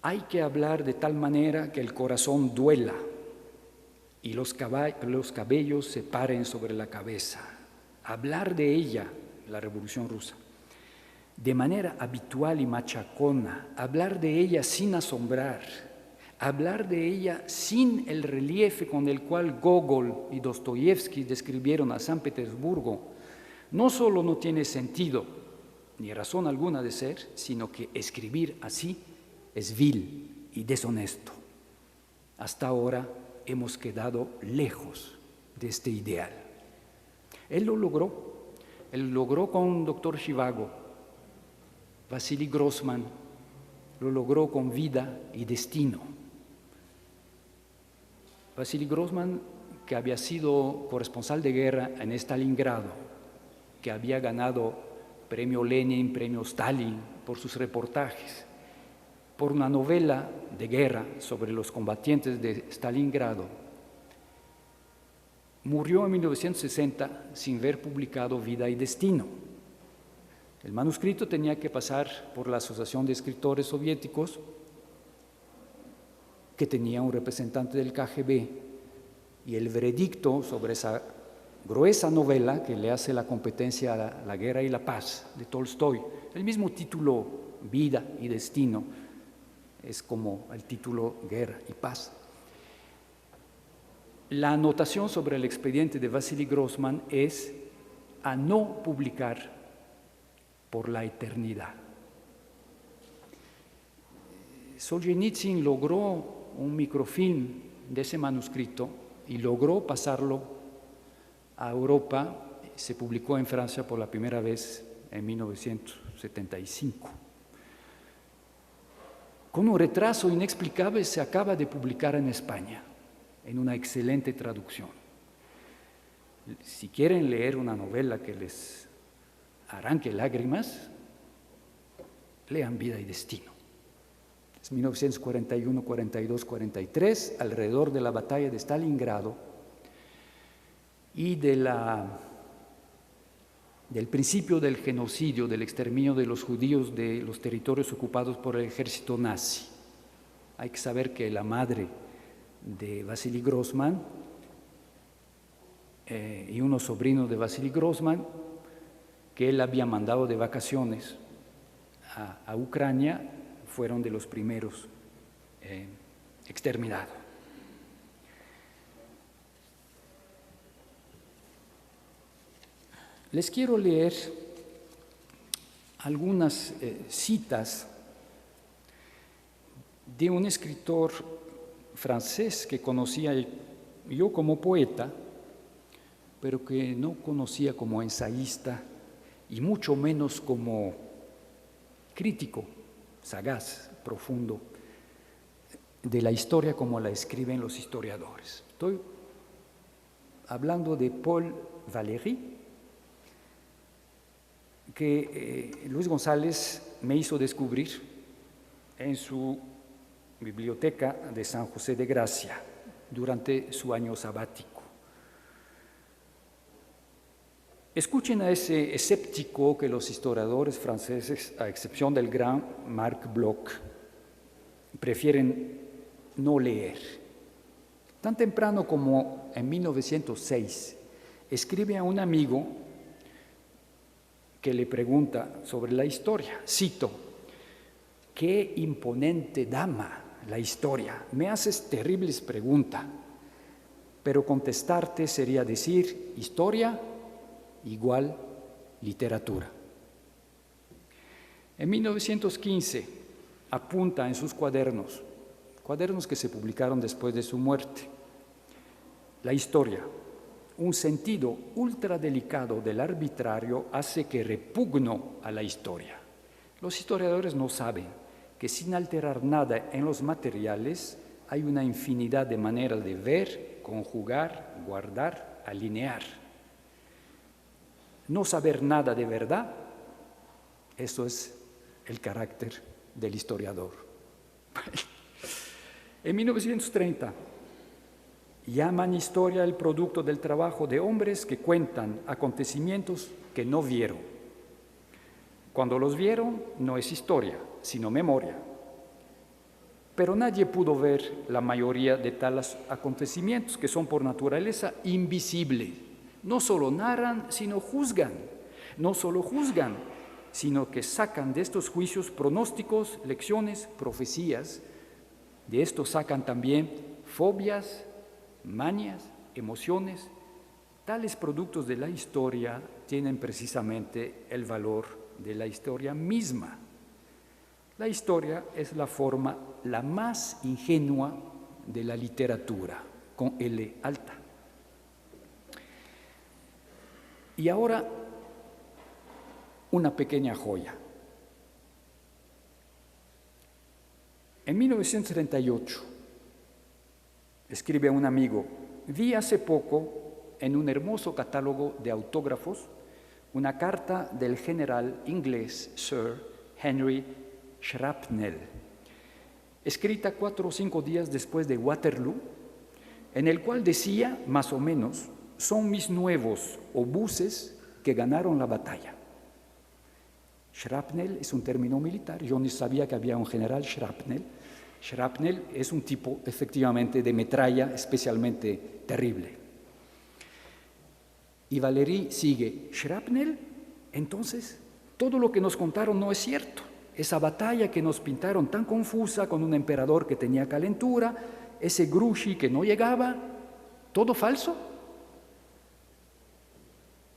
Hay que hablar de tal manera que el corazón duela y los cabellos se paren sobre la cabeza. Hablar de ella, la Revolución Rusa, de manera habitual y machacona, hablar de ella sin asombrar, hablar de ella sin el relieve con el cual Gogol y Dostoyevsky describieron a San Petersburgo, no solo no tiene sentido ni razón alguna de ser, sino que escribir así es vil y deshonesto. Hasta ahora hemos quedado lejos de este ideal. Él lo logró con Dr. Zhivago. Vasily Grossman lo logró con Vida y Destino. Vasily Grossman, que había sido corresponsal de guerra en Stalingrado, que había ganado premio Lenin, premio Stalin por sus reportajes, por una novela de guerra sobre los combatientes de Stalingrado, murió en 1960 sin ver publicado Vida y Destino. El manuscrito tenía que pasar por la Asociación de Escritores Soviéticos, que tenía un representante del KGB, y el veredicto sobre esa gruesa novela que le hace la competencia a La Guerra y la Paz, de Tolstoy, el mismo título, Vida y Destino, es como el título Guerra y Paz. La anotación sobre el expediente de Vasily Grossman es a no publicar por la eternidad. Solzhenitsyn logró un microfilm de ese manuscrito y logró pasarlo a Europa. Se publicó en Francia por la primera vez en 1975. Con un retraso inexplicable se acaba de publicar en España, en una excelente traducción. Si quieren leer una novela que les arranque lágrimas, lean Vida y Destino. Es 1941, 42, 43, alrededor de la batalla de Stalingrado y del principio del genocidio, del exterminio de los judíos de los territorios ocupados por el ejército nazi. Hay que saber que la madre de Vasily Grossman y unos sobrinos de Vasily Grossman, que él había mandado de vacaciones a Ucrania, fueron de los primeros exterminados. Les quiero leer algunas citas de un escritor francés que conocía yo como poeta, pero que no conocía como ensayista y mucho menos como crítico, sagaz, profundo, de la historia como la escriben los historiadores. Estoy hablando de Paul Valéry, que Luis González me hizo descubrir en su biblioteca de San José de Gracia durante su año sabático. Escuchen a ese escéptico que los historiadores franceses, a excepción del gran Marc Bloch, prefieren no leer. Tan temprano como en 1906, escribe a un amigo que le pregunta sobre la historia. Cito: «Qué imponente dama la historia. Me haces terribles preguntas, pero contestarte sería decir historia igual literatura». En 1915 apunta en sus cuadernos que se publicaron después de su muerte: «La historia, un sentido ultradelicado del arbitrario hace que repugno a la historia. Los historiadores no saben que sin alterar nada en los materiales hay una infinidad de maneras de ver, conjugar, guardar, alinear. No saber nada de verdad, eso es el carácter del historiador». En 1930, llaman historia el producto del trabajo de hombres que cuentan acontecimientos que no vieron. Cuando los vieron, no es historia, sino memoria. Pero nadie pudo ver la mayoría de tales acontecimientos que son por naturaleza invisibles. No solo narran, sino juzgan. No solo juzgan, sino que sacan de estos juicios pronósticos, lecciones, profecías. De esto sacan también fobias, manias, emociones. Tales productos de la historia tienen precisamente el valor de la historia misma. La historia es la forma la más ingenua de la literatura, con L alta. Y ahora, una pequeña joya. En 1938, escribe un amigo, vi hace poco en un hermoso catálogo de autógrafos una carta del general inglés Sir Henry Shrapnel, escrita 4 o 5 días después de Waterloo, en el cual decía, más o menos, son mis nuevos obuses que ganaron la batalla. Shrapnel es un término militar, yo ni sabía que había un general Shrapnel. Shrapnel es un tipo, efectivamente, de metralla especialmente terrible. Y Valéry sigue, Shrapnel, entonces, todo lo que nos contaron no es cierto. Esa batalla que nos pintaron tan confusa, con un emperador que tenía calentura, ese Grouchy que no llegaba, ¿todo falso?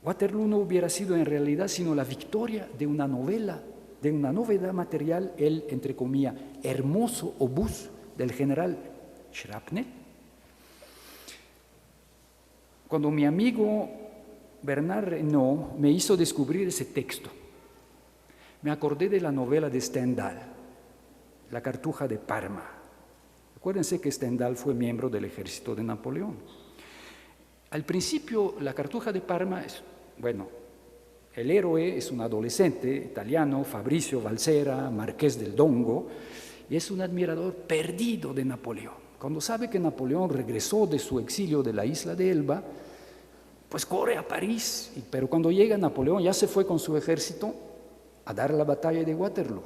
Waterloo no hubiera sido en realidad sino la victoria de una novela, de una novedad material, el, entre comillas, hermoso obús del general Shrapnel. Cuando mi amigo Bernard Renault me hizo descubrir ese texto, me acordé de la novela de Stendhal, La Cartuja de Parma. Acuérdense que Stendhal fue miembro del ejército de Napoleón. Al principio, La Cartuja de Parma es, bueno, el héroe es un adolescente italiano, Fabrizio Valsera, marqués del Dongo, y es un admirador perdido de Napoleón. Cuando sabe que Napoleón regresó de su exilio de la isla de Elba, pues corre a París, pero cuando llega Napoleón ya se fue con su ejército a dar la batalla de Waterloo.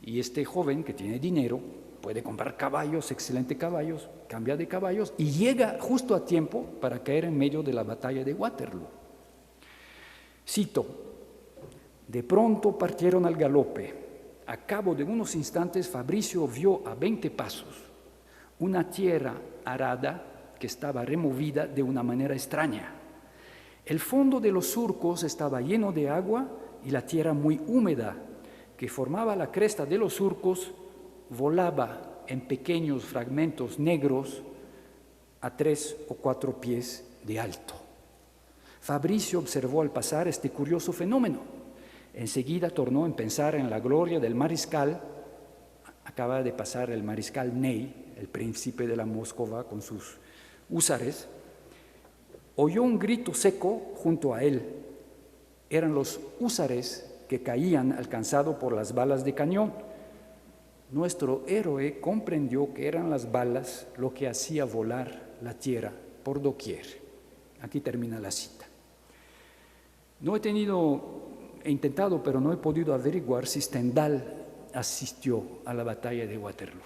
Y este joven que tiene dinero puede comprar caballos, excelentes caballos, cambia de caballos y llega justo a tiempo para caer en medio de la batalla de Waterloo. Cito, de pronto partieron al galope. A cabo de unos instantes Fabricio vio a 20 pasos una tierra arada que estaba removida de una manera extraña. El fondo de los surcos estaba lleno de agua y la tierra muy húmeda, que formaba la cresta de los surcos, volaba en pequeños fragmentos negros a 3 o 4 pies de alto. Fabricio observó al pasar este curioso fenómeno. Enseguida tornó a pensar en la gloria del mariscal. Acaba de pasar el mariscal Ney, el príncipe de la Móscova con sus húsares. Oyó un grito seco junto a él. Eran los húsares que caían alcanzados por las balas de cañón. Nuestro héroe comprendió que eran las balas lo que hacía volar la tierra por doquier. Aquí termina la cita. He intentado, pero no he podido averiguar si Stendhal asistió a la batalla de Waterloo.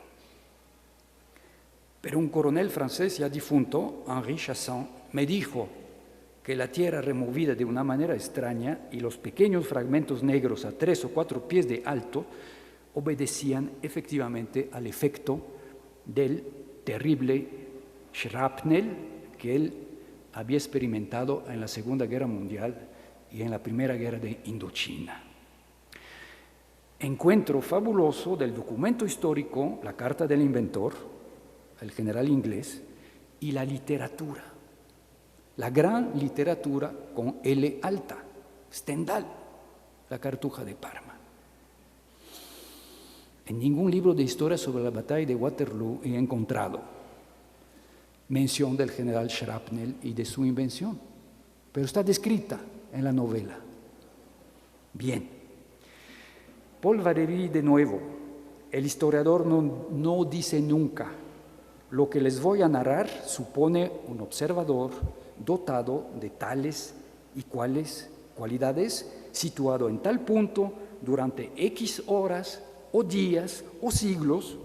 Pero un coronel francés ya difunto, Henri Chassin, me dijo que la tierra removida de una manera extraña y los pequeños fragmentos negros a 3 o 4 pies de alto obedecían efectivamente al efecto del terrible shrapnel que él había experimentado en la Segunda Guerra Mundial y en la Primera Guerra de Indochina. Encuentro fabuloso del documento histórico, la carta del inventor, el general inglés, y la literatura, la gran literatura con L alta, Stendhal, La Cartuja de Parma. En ningún libro de historia sobre la batalla de Waterloo he encontrado mención del general Shrapnel y de su invención, pero está descrita en la novela. Bien, Paul Valéry de nuevo, el historiador no dice nunca. Lo que les voy a narrar supone un observador dotado de tales y cuales cualidades, situado en tal punto durante X horas o días o siglos,